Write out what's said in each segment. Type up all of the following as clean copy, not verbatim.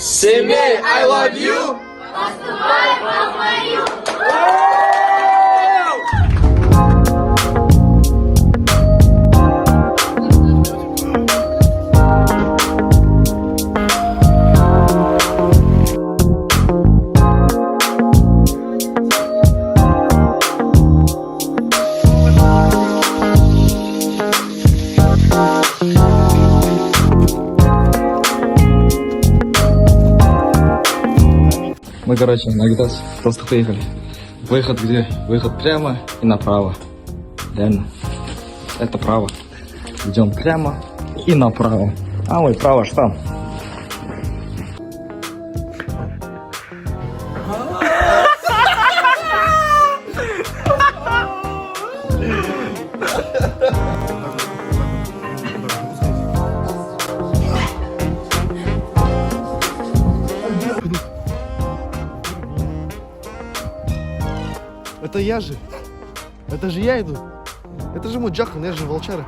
Семей, I love you! Поступай по мою! Мы, короче, на агитацию просто поехали. Выход где? Выход прямо и направо. Реально. Это право. Идем прямо и направо. А ой, право что там? Это я же. Это же я иду. Это же мой Джахан, я же волчара.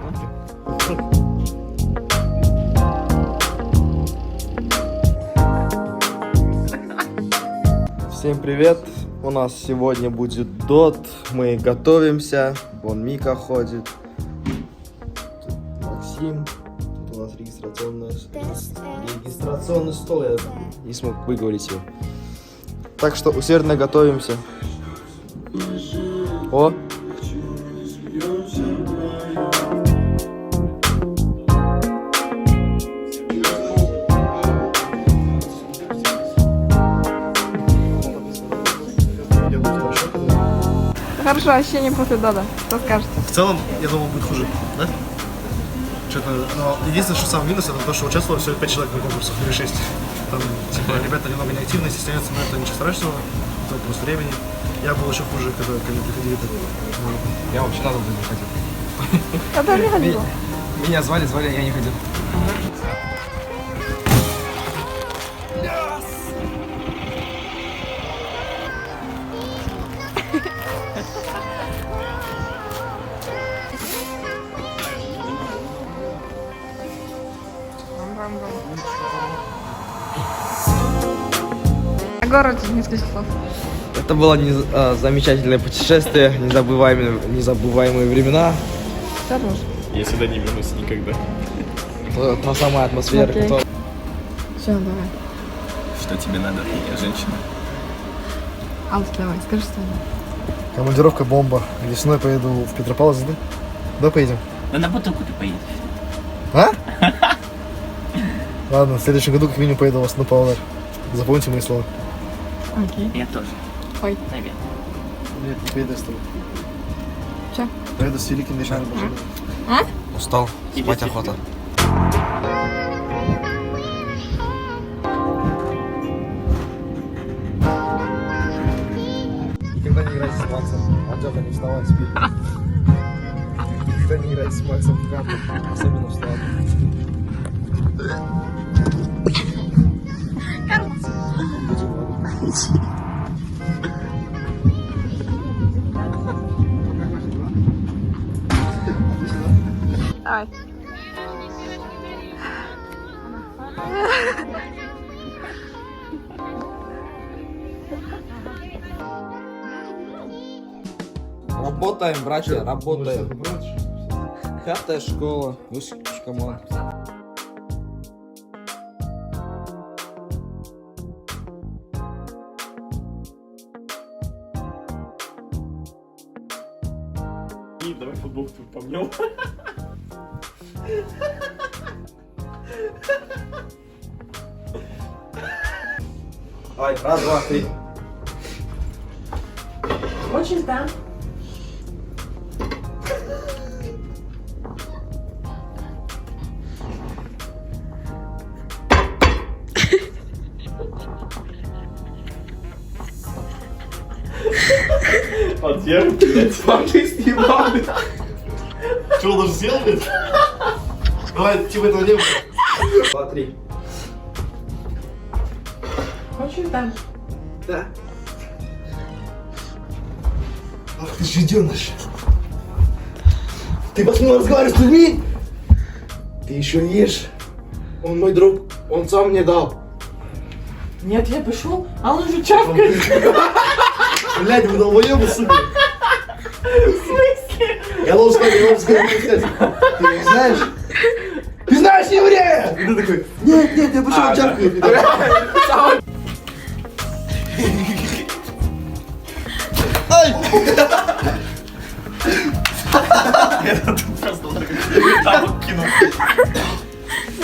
Всем привет! У нас сегодня будет ДОТ. Мы готовимся. Вон Мика ходит. Тут Максим. Тут у нас регистрационный стол. Я не смог выговорить его. Так что усердно готовимся. О! Хорошо, ощущение после Дода. Что скажете? В целом, я думал, будет хуже, да? Что-то, но единственное, что самый минус, это то, что участвовало всего 5 человек на конкурсах, или 6. Там, типа, ребята немного неактивные, стесняются, но это ничего страшного, это вопрос времени. Я был еще хуже, когда ко мне приходили. Я вообще надо не ходил. Когда не ходила? Меня звали, а я не ходил. О городе несколько слов. Это было замечательное путешествие, незабываемые времена. Хорош. Я сюда не вернусь никогда. Та самая атмосфера, Окей. которая... Все, давай. Что тебе надо? Я женщина. Алф, давай, скажи что-нибудь. Командировка бомба. Весной поеду в Петропавловск, да? Да, поедем? Да на бутылку ты поедешь. А? Ладно, в следующем году как минимум поеду у вас на Павлодар. Запомните мои слова. Окей. Я тоже. Ой. Наверное. Нет, не поеду с тобой. Че? Поеду с великим Мишаном. Устал, спать Тебе охота. Никогда не играйте с Максом. Он не вставай, спи. Никогда не играйте с Максом в карты. Особенно в штат. Давай. Работаем, братья, работаем. 5-я школа, Усть-Камон. И давай футболку помнем. Ай, раз, два, три. Очень да. Подъем, блядь. Смотри, снимал. Что, он даже съел, блядь? Давай, типа этого не было. 2, 3. Очень да. Да. Ах ты жиденыш. Ты посмел разговаривать с людьми? Ты еще ешь. Он мой друг, он сам мне дал. Нет, я пишу, а он уже чавкает. Блядь, вы долбоёбы, сука. В смысле? Я должен сказать. Ты не знаешь? Ты знаешь еврея! И ты такой, нет, я пошел чавкаю. Ай!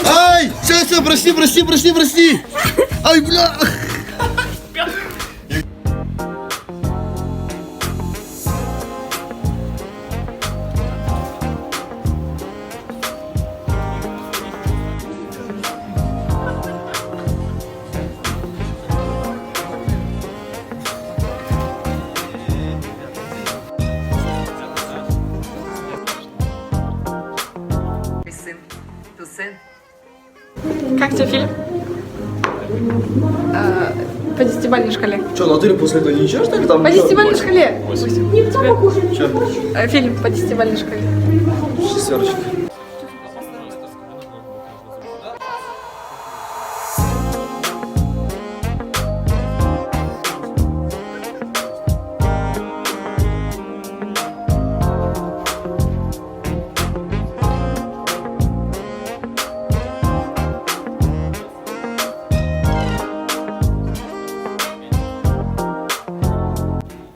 Ай! Все, прости! Ай, бля! Как тебе фильм? По 10-бальной шкале. Что, ну ты после этого ничего, что ли? Там По 10-бальной шкале. Чё? Фильм по 10-бальной шкале. Шестерочка.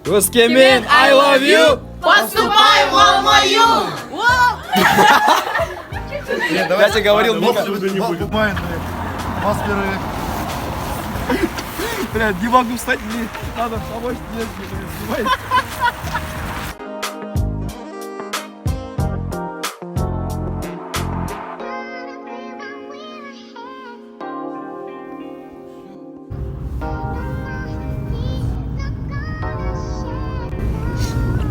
Русскими, I love you! Поступай в Алмаю! Я тебе говорил, Мика. не будет. Маслеры. Блядь, не могу встать, мне надо помочь мне снимать.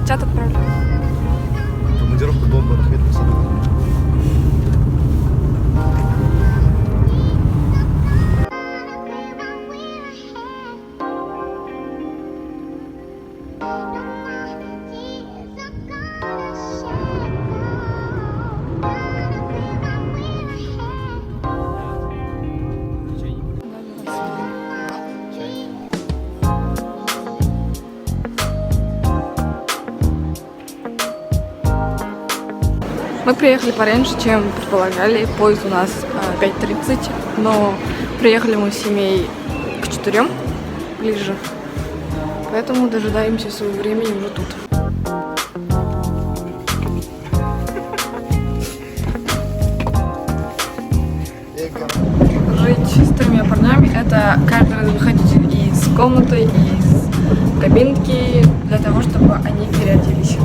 Чат отправлю. Командировка бомба рахметных садов. Мы приехали пораньше, чем предполагали. Поезд у нас 5:30, но приехали мы с семьей к 4 ближе. Поэтому дожидаемся своего времени уже тут. Жить с 3 парнями — это каждый раз выходить из комнаты, из кабинки, для того, чтобы они переоделись.